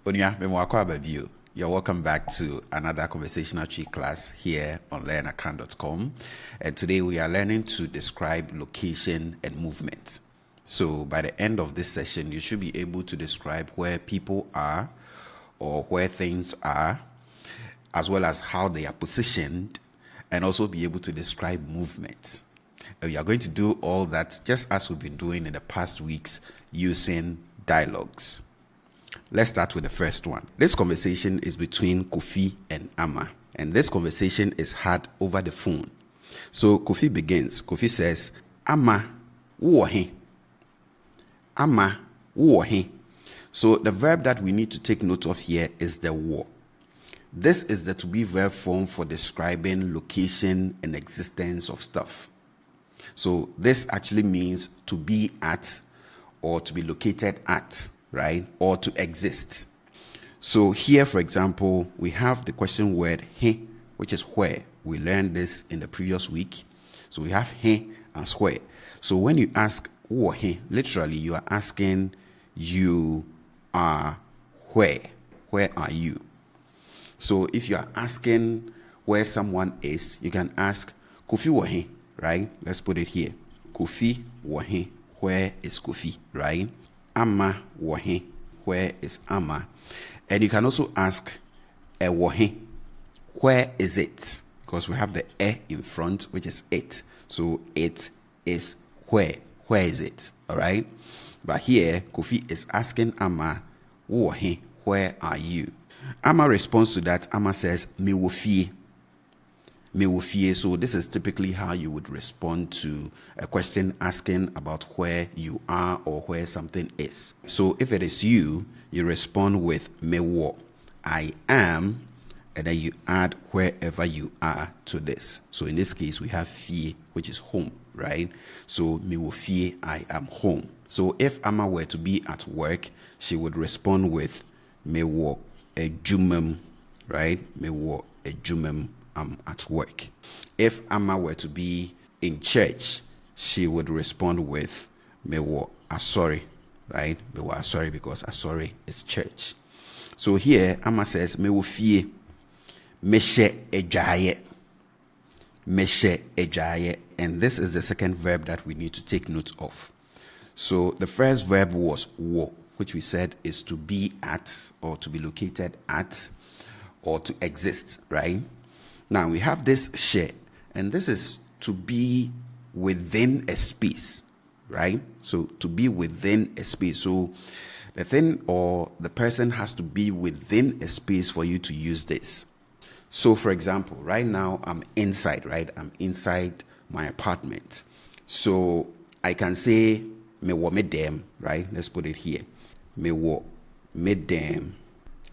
Onya, memwako ababio. You're welcome back to another conversational tree class here on learnakan.com. And today we are learning to describe location and movement. So by the end of this session, you should be able to describe where people are or where things are, as well as how they are positioned, and also be able to describe movement. And we are going to do all that just as we've been doing in the past weeks using dialogues. Let's start with the first one. This conversation is between Kofi and Ama, and this conversation is had over the phone. So Kofi begins. Kofi says, Ama, wo he? Ama, wo he? So the verb that we need to take note of here is the wo. This is the to-be verb form for describing location and existence of stuff. So this actually means to be at or to be located at, right? Or to exist. So here, for example, we have the question word he, which is where. We learned this in the previous week. So we have he as where. So when you ask wo he, literally you are asking you are where. Where are you? So if you are asking where someone is, you can ask Kofi wo he, right? Let's put it here. Kofi wo he. Where is Kofi, right? Ama wo he. Where is Ama? And you can also ask e wo he. Where is it? Because we have the e in front, which is it. So it is where. Where is it? All right? But here, Kofi is asking Ama, wo he. Where are you? Ama responds to that. Ama says, me wo fie. Me wo fie. So this is typically how you would respond to a question asking about where you are or where something is. So if it is you, you respond with me wo. I am, and then you add wherever you are to this. So in this case, we have fie, which is home, right? So me wo fie, I am home. So if Ama were to be at work, she would respond with me wo ejumem, right? Me wo ejumem, I'm at work. If Ama were to be in church, she would respond with me wo asori, right? Me wo asori, because asori is church. So here Ama says me wo fie, meshe ejaye, meshe ejaye, and this is the second verb that we need to take note of. So the first verb was wo, which we said is to be at or to be located at or to exist, right? Now we have this she, and this is to be within a space, right? So to be within a space. So the thing or the person has to be within a space for you to use this. So for example, right now I'm inside, right? I'm inside my apartment. So I can say me wo me dem, right? Let's put it here. Me wo me dem,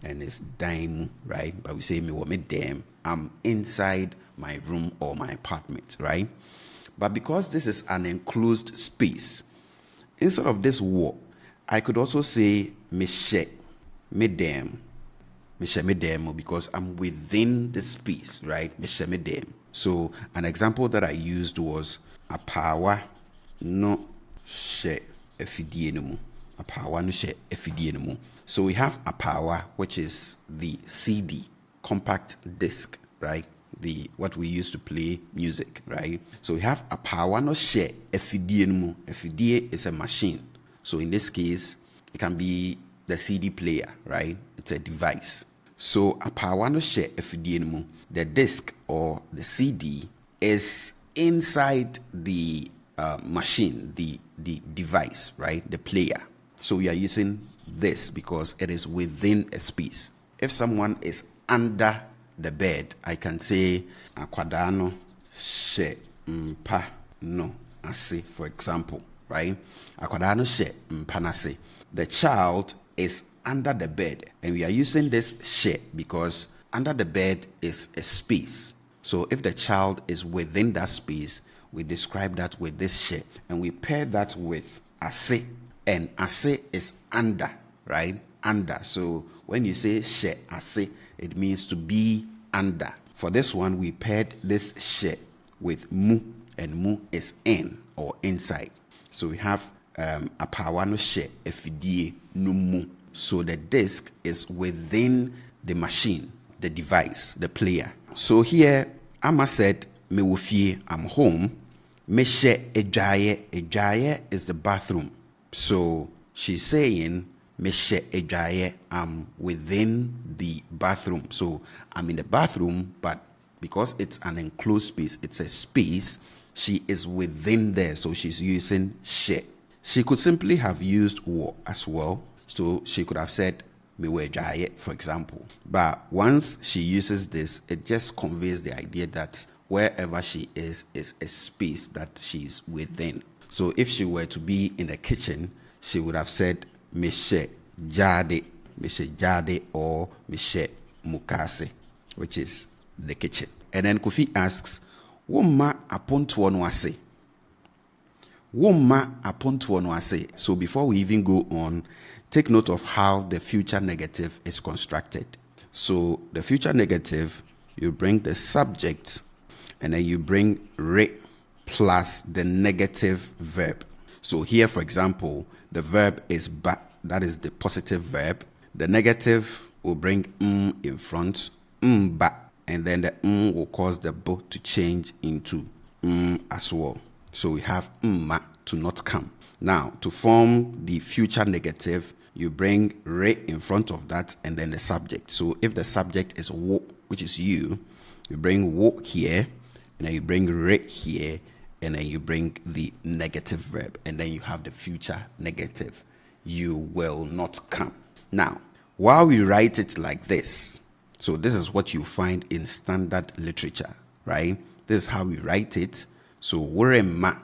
and it's dime, right? But we say me wo me dem. I'm inside my room or my apartment, right? But because this is an enclosed space, instead of this wo, I could also say me she, me dem, because I'm within the space, right? Me she, me dem. So an example that I used was apawa no she efidie no mu. Apawa no she efidie no mu. So we have apawa, which is the CD, compact disc, right? The what we use to play music, right? So we have apawa no she efidie no mu. Efidie is a machine. So in this case, it can be the CD player, right? It's a device. So apawa no she efidie no mu. The disc or the CD is inside the machine, the device, right? The player. So we are using this because it is within a space. If someone is under the bed, I can say akwadano she mpa no ase, for example, right? Akwadano she mpa nase. The child is under the bed, and we are using this she because under the bed is a space. So if the child is within that space, we describe that with this she, and we pair that with ase, and ase is under, right? Under. So when you say she ase, it means to be under. For this one, we paired this she with mu, and mu is in or inside. So we have apawa no she efidie no mu. So the disk is within the machine, the device, the player. So here, Amma said, me wo fie, I'm home. Me she ejaye. Ejaye is the bathroom. So she's saying, me she ejaye, I'm within the bathroom. So I'm in the bathroom, but because it's an enclosed space, it's a space, she is within there. So she's using she. She could simply have used wo as well. So she could have said, me we ejaye, for example. But once she uses this, it just conveys the idea that wherever she is a space that she's within. So if she were to be in the kitchen, she would have said, Mishe Jade, or Mishe Mukase, which is the kitchen. And then Kofi asks, Woma upon tuonoase. Woma upon tuonoase. So before we even go on, take note of how the future negative is constructed. So the future negative, you bring the subject, and then you bring re plus the negative verb. So here, for example, the verb is ba. That is the positive verb. The negative will bring in front, ba. And then the will cause the b to change into as well. So we have ma, to not come. Now, to form the future negative, you bring re in front of that and then the subject. So if the subject is wo, which is you bring wo here, and then you bring re here, and then you bring the negative verb, and then you have the future negative. You will not come. Now, while we write it like this, so this is what you find in standard literature, right? This is how we write it. So worema,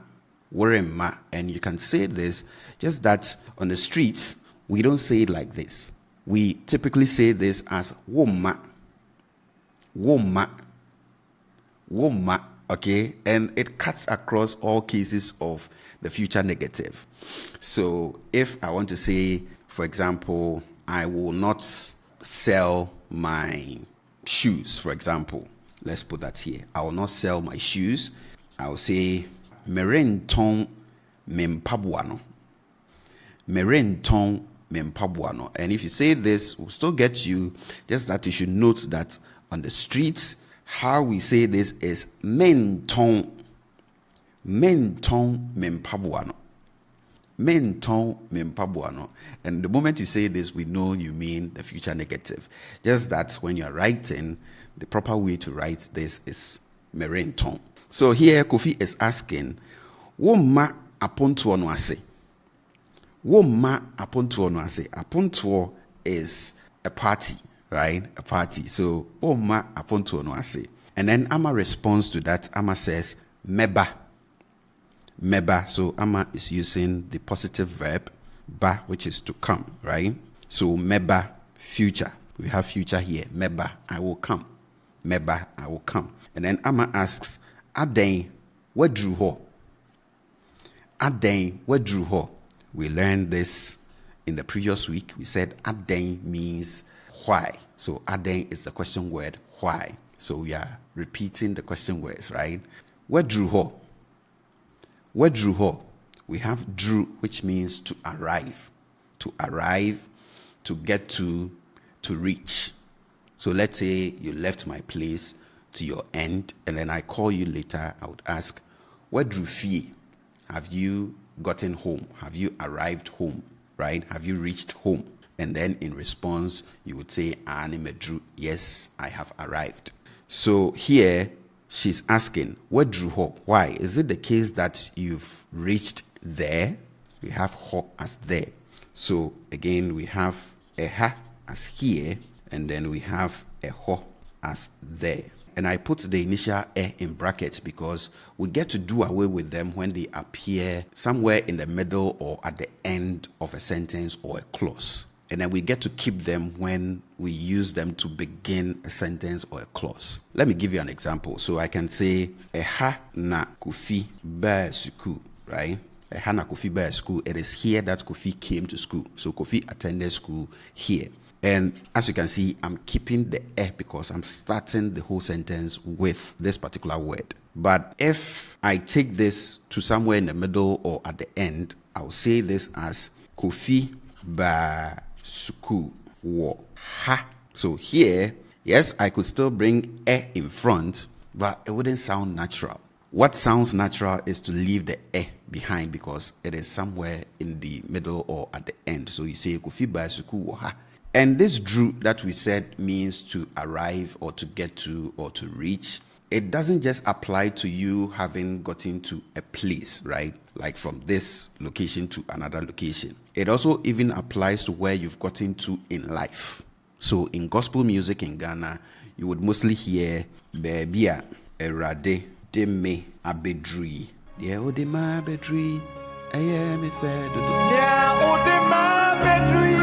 and you can say this, just that on the streets, we don't say it like this. We typically say this as woma, okay? And it cuts across all cases of the future negative. So if I want to say, for example, I will not sell my shoes, for example. Let's put that here. I will not sell my shoes. I will say, merenton mempabuano. Merenton mempabuano. And if you say this, we'll still get you, just that you should note that on the streets, how we say this is menton mempabuano. Menton mempabuano. And the moment you say this, we know you mean the future negative. Just that when you're writing, the proper way to write this is merenton. So here Kofi is asking, Woma apontuo no ase. Woma apontuo no ase. Apontuo is a party, right? A party. So Woma apontuo no ase. And then Amma responds to that. Amma says, meba. So Amma is using the positive verb ba, which is to come, right? So meba, future. We have future here. Meba, I will come. Meba, I will come. And then Amma asks, Aden, what drew ho? Aden, what drew ho? We learned this in the previous week. We said Aden means why. So Aden is the question word why. So we are repeating the question words, right? What drew ho? What drew ho? We have drew, which means to arrive, to get to reach. So let's say you left my place to your end, and then I call you later. I would ask, what drew fie? Have you gotten home? Have you arrived home? Right? Have you reached home? And then in response, you would say, Anime drew, yes, I have arrived. So here, she's asking, what drew ho? Why? Is it the case that you've reached there? We have ho as there. So again, we have a ha as here, and then we have a ho as there. And I put the initial e in brackets because we get to do away with them when they appear somewhere in the middle or at the end of a sentence or a clause. And then we get to keep them when we use them to begin a sentence or a clause. Let me give you an example. So I can say, Eha na Kofi ba school, right? Eha na Kofi ba school. It is here that Kofi came to school. So Kofi attended school here. And as you can see, I'm keeping the e because I'm starting the whole sentence with this particular word. But if I take this to somewhere in the middle or at the end, I'll say this as Kofi ba Suku wo ha. So here, yes, I could still bring in front, but it wouldn't sound natural. What sounds natural is to leave the behind because it is somewhere in the middle or at the end. So you say Kofi ba suku wo ha. And this drew that we said means to arrive or to get to or to reach. It doesn't just apply to you having gotten to a place, right? Like from this location to another location. It also even applies to where you've gotten to in life. So in gospel music in Ghana, you would mostly hear Bebia, Erade, Deme, Abedri. Yeah, Odema Abedri. I am a fair. Yeah, Odema Abedri.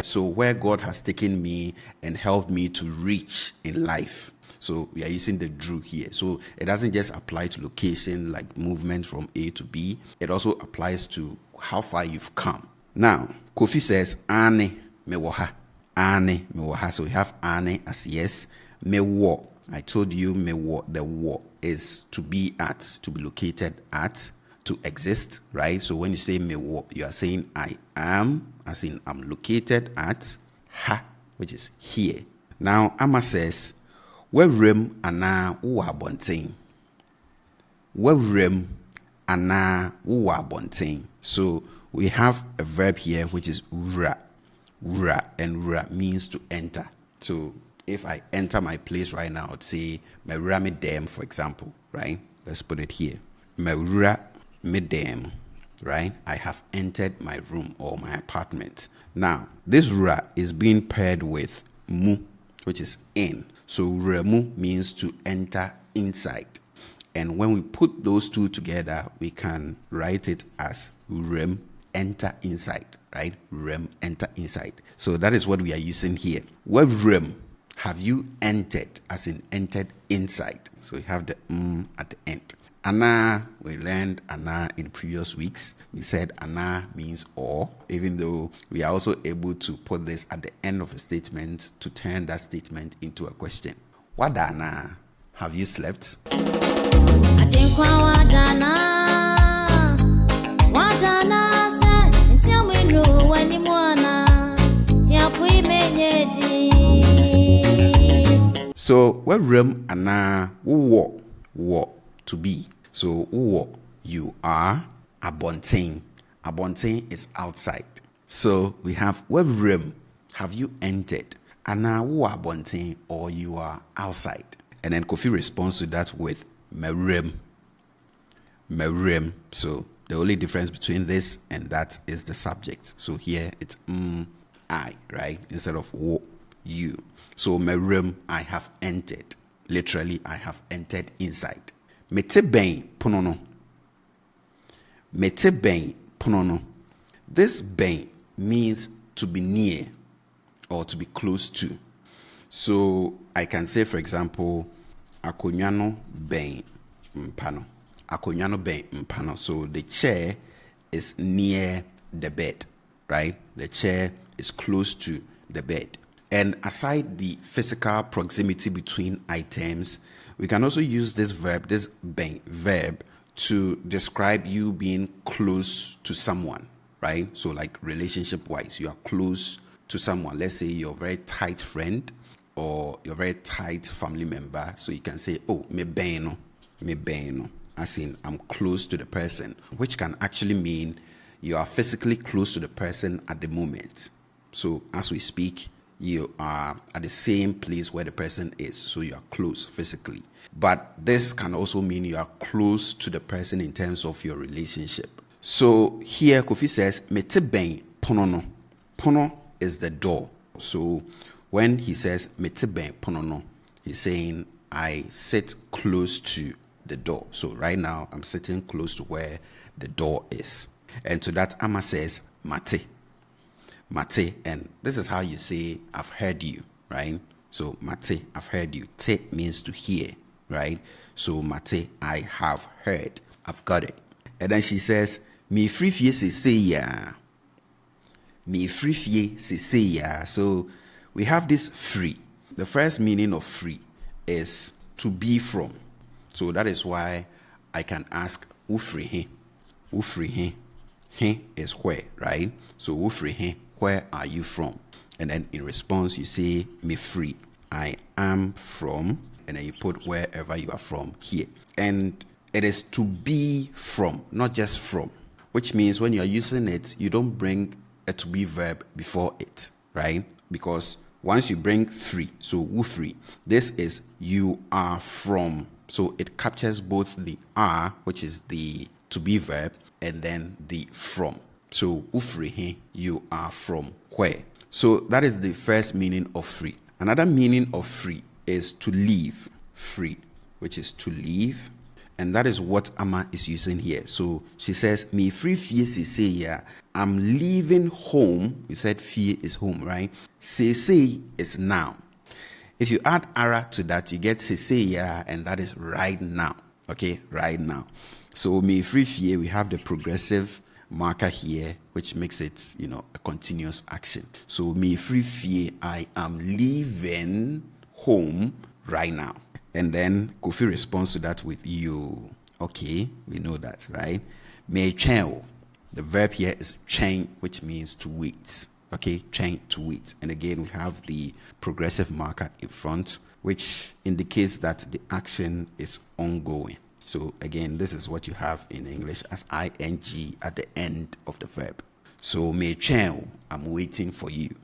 So where God has taken me and helped me to reach in life. So we are using the drew here. So it doesn't just apply to location like movement from A to B. It also applies to how far you've come. Now, Kofi says, Ane mewoha. Ane mewoha. So we have Ane as yes. Mewo. I told you mewo. The wo is to be at, to be located at, to exist, right? So when you say mewo, you are saying I am, as in I'm located at ha, which is here. Now Amma says, where rem ana uwa bonting. Where rem ana uwa bonting. So we have a verb here which is ra. Ra, and ra means to enter. So if I enter my place right now, I'd say me dem, for example, right? Let's put it here. Medem, right? I have entered my room or my apartment. Now, this ra is being paired with mu, which is in. So remu means to enter inside. And when we put those two together, we can write it as rem, enter inside, right? Rem, enter inside. So that is what we are using here. Where rem, have you entered, as in entered inside? So you have the at the end. Ana, we learned ana in previous weeks. We said ana means or, even though we are also able to put this at the end of a statement to turn that statement into a question. Wadana, have you slept? So, where rem ana wo to be. So, you are. Abontain. Abontain is outside. So, we have where rem. Have you entered? Ana wo abontain, or you are outside. And then Kofi responds to that with merem. Merem. So, the only difference between this and that is the subject. So, here it's I, right? Instead of wo, you. So, merem, I have entered. Literally, I have entered inside. Mete ben ponono. Mete ben ponono. This ben means to be near or to be close to. So I can say, for example, akonyano ben mpano. Akonyano ben mpano. So the chair is near the bed, right? The chair is close to the bed. And aside the physical proximity between items, we can also use this verb, verb, to describe you being close to someone, right? So like relationship-wise, you are close to someone. Let's say you're a very tight friend or you're a very tight family member. So you can say, oh, me beno, as in I'm close to the person, which can actually mean you are physically close to the person at the moment. So as we speak, you are at the same place where the person is, so you are close physically. But this can also mean you are close to the person in terms of your relationship. So here Kofi says, Mete ben ponono. Pono is the door. So when he says Mete ben ponono, he's saying I sit close to the door. So right now I'm sitting close to where the door is. And to that Amma says Mate. Mate, and this is how you say I've heard you, right? So mate, I've heard you. Te means to hear, right? So mate, I have heard. I've got it. And then she says, Mi frifie se se ya. Mi frifie se se ya. So we have this free. The first meaning of free is to be from. So that is why I can ask Ufrihe. Ufrihe. He is where, right? So wofri he, where are you from? And then in response, you say, me free. I am from, and then you put wherever you are from here. And it is to be from, not just from, which means when you're using it, you don't bring a to be verb before it, right? Because once you bring free, so wofri, this is you are from. So it captures both the are, which is the to be verb, and then the from. So wofri he, you are from where? So that is the first meaning of free. Another meaning of free is to leave. Free, which is to leave. And that is what Amma is using here. So she says, me free fie say yeah. I'm leaving home. We said fie is home, right? Say is now. If you add ara to that, you get say yeah, and that is right now. Okay, right now. So me free fie, we have the progressive marker here, which makes it, a continuous action. So me free fie, I am leaving home right now. And then Kofi responds to that with you. Okay, we know that, right? Me chen. The verb here is chen, which means to wait. Okay, chen, to wait. And again, we have the progressive marker in front, which indicates that the action is ongoing. So again, this is what you have in English as ing at the end of the verb. So me chen, I'm waiting for you.